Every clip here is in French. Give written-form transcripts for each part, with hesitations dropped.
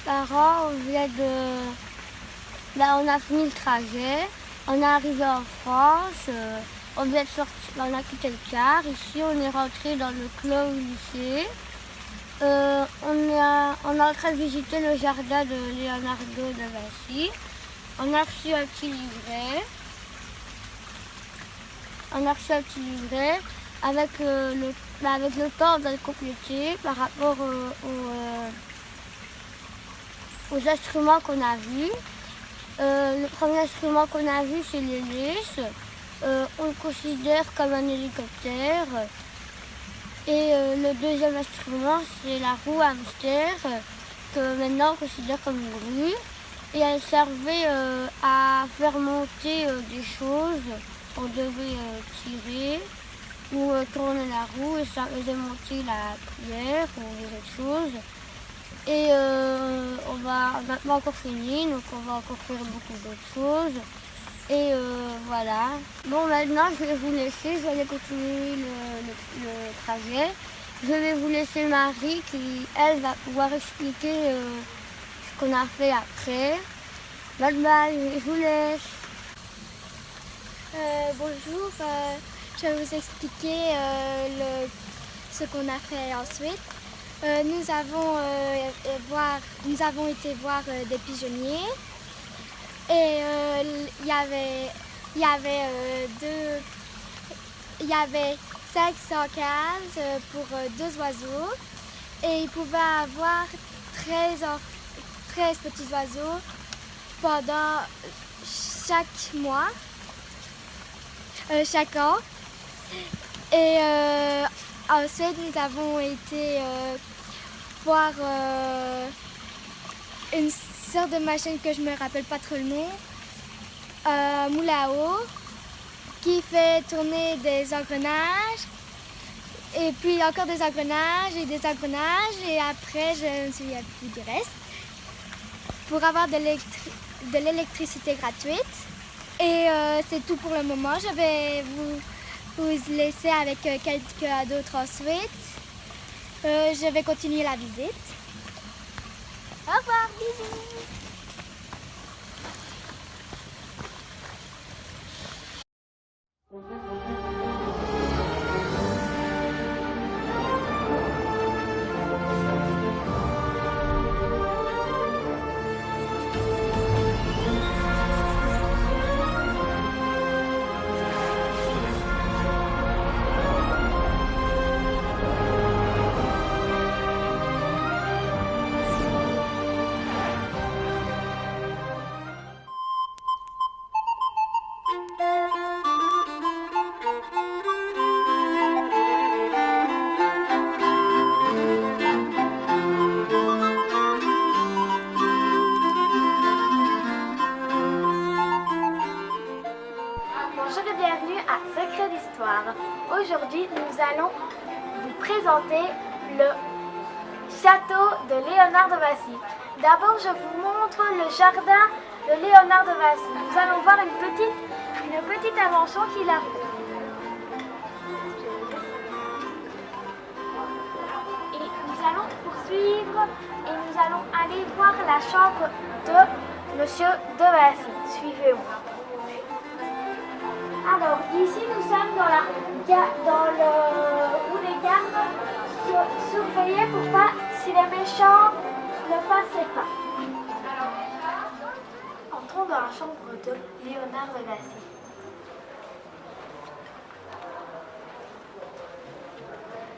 parents, on a fini le trajet, on est arrivé en France, on vient de sortir, on a quitté le car. Ici, on est rentré dans le club lycée. On est en train de visiter le jardin de Leonardo da Vinci. On a reçu un petit livret. Avec le temps, on doit le compléter par rapport aux instruments qu'on a vus. Le premier instrument qu'on a vu, c'est l'hélice. On le considère comme un hélicoptère. Et le deuxième instrument, c'est la roue hamster, que maintenant on considère comme une grue. Et elle servait à faire monter des choses. On devait tirer ou tourner la roue et ça faisait monter la cuillère ou les autres choses. Et on n'a pas encore fini, donc on va encore faire beaucoup d'autres choses. Et voilà. Bon, maintenant je vais vous laisser, je vais aller continuer le trajet. Je vais vous laisser Marie qui, elle, va pouvoir expliquer ce qu'on a fait après. Bye bye, je vous laisse. Bonjour, je vais vous expliquer ce qu'on a fait ensuite. Nous avons été voir des pigeonniers et il y avait 500 cases pour 2 oiseaux et ils pouvaient avoir 13 petits oiseaux pendant chaque mois. Chaque an. Et ensuite, nous avons été voir une sorte de machine que je ne me rappelle pas trop le nom, moulin à eau, qui fait tourner des engrenages, et puis encore des engrenages, et après, je ne me souviens plus du reste, pour avoir de l'électricité gratuite. Et c'est tout pour le moment. Je vais vous laisser avec quelqu'un d'autre ensuite. Je vais continuer la visite. Au revoir, bisous. Bonjour et bienvenue à Secret d'Histoire. Aujourd'hui, nous allons vous présenter le château de Léonard de Vinci. D'abord, je vous montre le jardin de Léonard de Vinci. Nous allons voir une petite invention qu'il a faite. Et nous allons poursuivre et nous allons aller voir la chambre de Monsieur de Vinci. Suivez-moi. Alors, ici, nous sommes dans le où les gardes surveillaient pour pas si les méchants ne passaient pas. Entrons dans la chambre de Léonard de Vinci.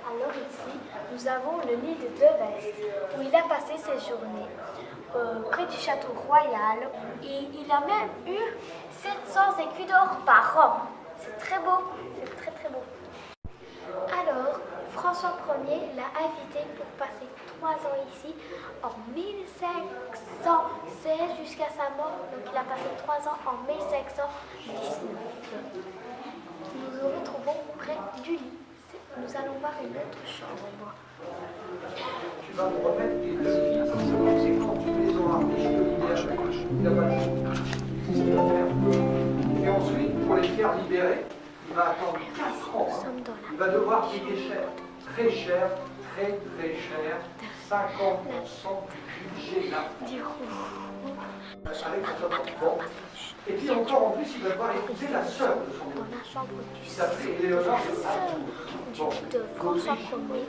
Alors ici, nous avons le lit de Vinci, où il a passé ses journées, près du château royal. Et il a même eu 700 écus d'or par an. C'est très beau, c'est très très beau. Alors, François Ier l'a invité pour passer 3 ans ici en 1516 jusqu'à sa mort. Donc il a passé 3 ans en 1519. Nous nous retrouvons près du lit. Nous allons voir une autre chambre. Tu vas me remettre les 2 fils, c'est quand tu les auras riches, il a pas dit ce qu'il va faire. Et ensuite, pour les faire libérer, il va attendre 4 ans. Il va devoir payer cher, très cher, très très cher, 50% du budget là. Avec la chambre. Bon. Et puis encore en plus, il va devoir épouser la sœur de son époux, qui s'appelait Éléonore de Habsbourg. De François Ier,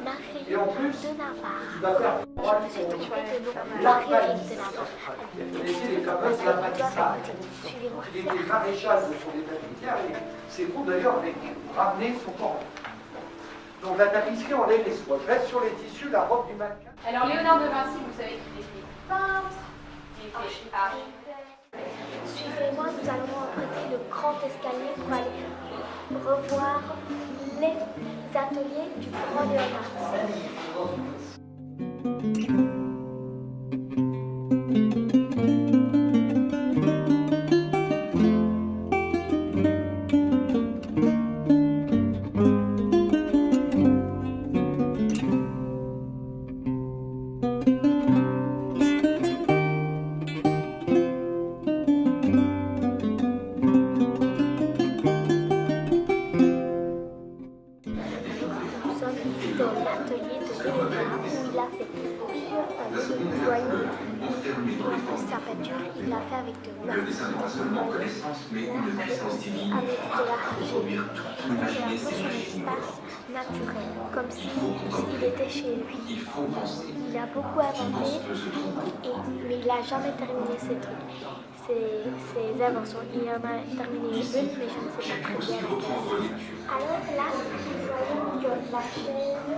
Marie Et en plus, de Navarre. il va faire droit C'est tout de la Marie de Navarre. Il était les fameuses la palissade. Suivez-moi. Il était maréchal de son état militaire et ses troupes d'ailleurs avaient ramené son corps. Donc la tapisserie, on les laisse. Je reste sur les tissus, la robe du mannequin. Alors Léonard de Vinci, vous savez qu'il était peintre, il était architecte. Suivez-moi, nous allons emprunter le grand escalier pour aller revoir les ateliers du grand Léonard. Sa peinture, il l'a fait avec de l'or. Avec de l'argile. C'est un peu son espace naturel, comme s'il était chez lui. Il a beaucoup inventé, mais il n'a jamais terminé ses trucs, ses inventions. Il en a terminé une, mais je ne sais pas très bien laquelle. Alors là, nous voyons que la chaise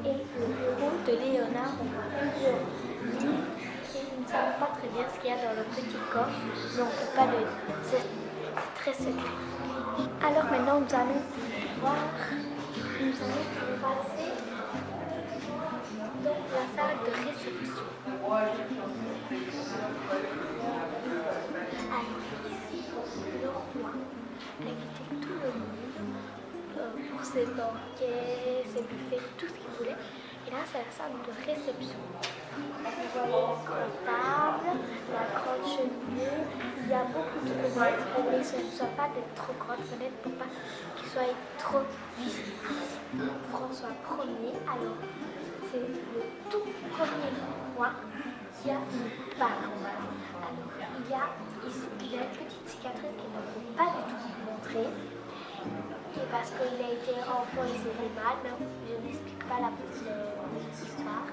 et le bureau de Léonard ont plusieurs lits. Nous ne savons pas très bien ce qu'il y a dans le petit coffre, mais on ne peut pas le dire. C'est très secret. Alors maintenant, nous allons passer dans la salle de réception. Alors ici, le roi a invité tout le monde pour ses banquets, ses buffets, tout ce qu'il voulait. Et là, c'est la salle de réception. Vous voyez la grande table, la grande cheminée. Il y a beaucoup de fenêtres, mais ce ne sont pas des trop grandes fenêtres pour pas qu'ils soient trop visibles. François Ier, alors, c'est le tout premier roi qui a une barbe. Alors, il a une petite cicatrice qu'il ne faut pas du tout montrer. Et parce qu'il a été enfant, il s'est fait mal, mais je n'explique pas la petite histoire.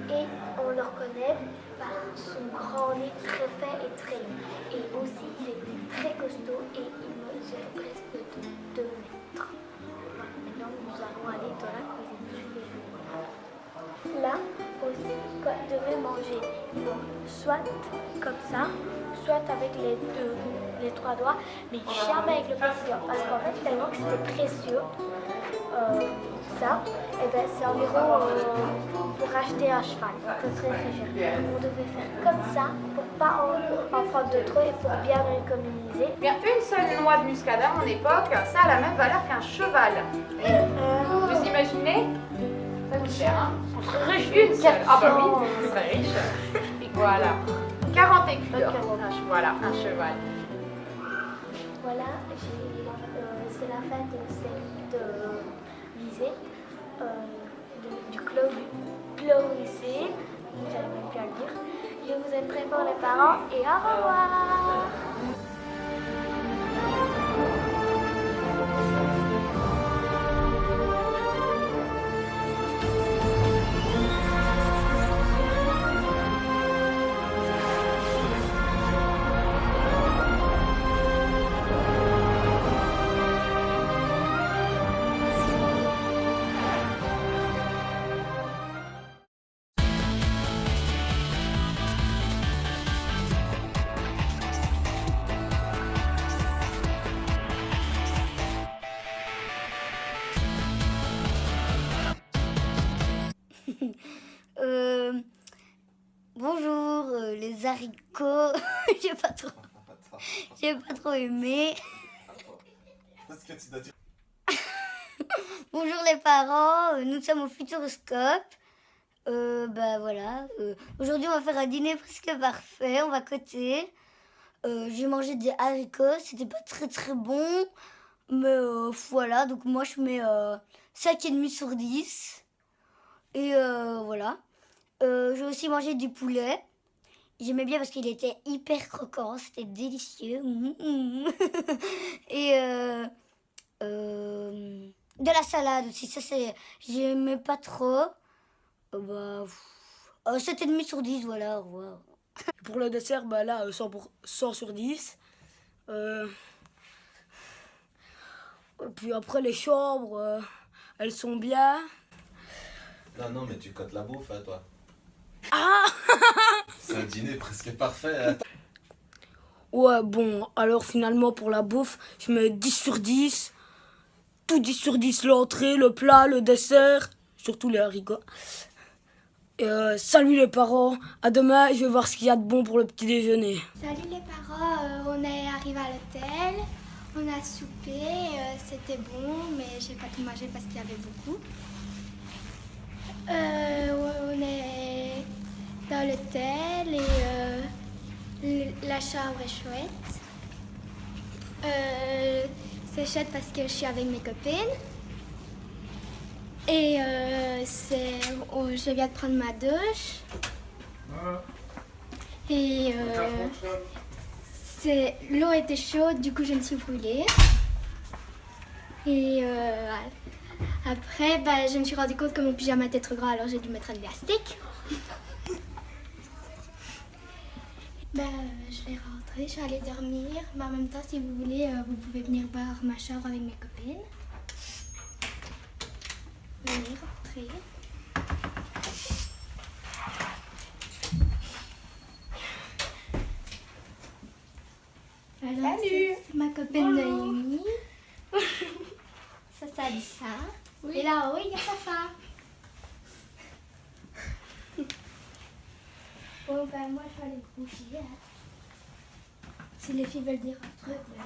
Et on le reconnaît par son grand nez très fait et très long. Et aussi, il était très costaud et il mesurait presque 2 mètres. Maintenant, nous allons aller dans la cuisine. Là aussi, quand il devait manger, soit comme ça, soit avec les 3 doigts, mais jamais avec le petit doigt. Parce qu'en fait, tellement que c'était précieux, ça, et ben, c'est environ pour acheter un cheval. C'est très très cher. On devait faire comme ça pour pas en prendre de trop et pour bien économiser. Bien, une seule noix de muscade à mon époque, ça a la même valeur qu'un cheval. Vous imaginez? Ça coûte cher, hein? Une seule. Ah bah oui, c'est très riche. Et voilà. 40 écus d'or. Voilà, un cheval. Voilà, c'est la fin de cette visite du clos lycée. Vous allez même bien le dire. Je vous aime très fort les parents et au revoir. Bonjour les haricots. J'ai pas trop aimé. Bonjour les parents, nous sommes au Futuroscope. Bah voilà. Aujourd'hui on va faire un dîner presque parfait. On va côté. J'ai mangé des haricots, c'était pas très très bon. Mais voilà, donc moi je mets 5,5 sur 10. Et voilà. J'ai aussi mangé du poulet. J'aimais bien parce qu'il était hyper croquant, c'était délicieux. Et de la salade aussi, ça c'est... J'aimais pas trop. Bah, 7,5 sur 10, voilà, au revoir. Pour le dessert, bah là, 100 sur 10. Puis après, les chambres, elles sont bien. Non, mais tu cotes la bouffe, hein, toi. Ah C'est un dîner presque parfait. Hein. Ouais, bon, alors finalement, pour la bouffe, je mets 10 sur 10. Tout 10 sur 10, l'entrée, le plat, le dessert, surtout les haricots. Salut les parents, à demain, je vais voir ce qu'il y a de bon pour le petit déjeuner. Salut les parents, on est arrivé à l'hôtel, on a soupé, c'était bon, mais j'ai pas tout mangé parce qu'il y avait beaucoup. On est dans l'hôtel et la chambre est chouette. C'est chouette parce que je suis avec mes copines. Et je viens de prendre ma douche. Et l'eau était chaude, du coup je me suis brûlée. Et après, bah, je me suis rendu compte que mon pyjama était trop grand, alors j'ai dû mettre un élastique. Bah, je vais rentrer, je vais aller dormir. Mais en même temps, si vous voulez, vous pouvez venir voir ma chambre avec mes copines. Venez rentrer. Alors, salut, c'est ma copine Noémie. Ça, ça dit ça. Oui. Et là-haut, il y a Safa. Bon, ben moi, je vais aller me coucher. Hein. Si les filles veulent dire un truc, là,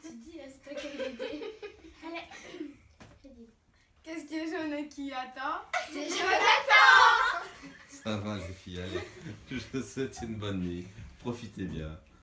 tu dis, c'est toi qui as l'idée. Allez. Qu'est-ce que Jonathan qui attend? C'est Jonathan! Ça va les filles, allez. Je te souhaite une bonne nuit. Profitez bien.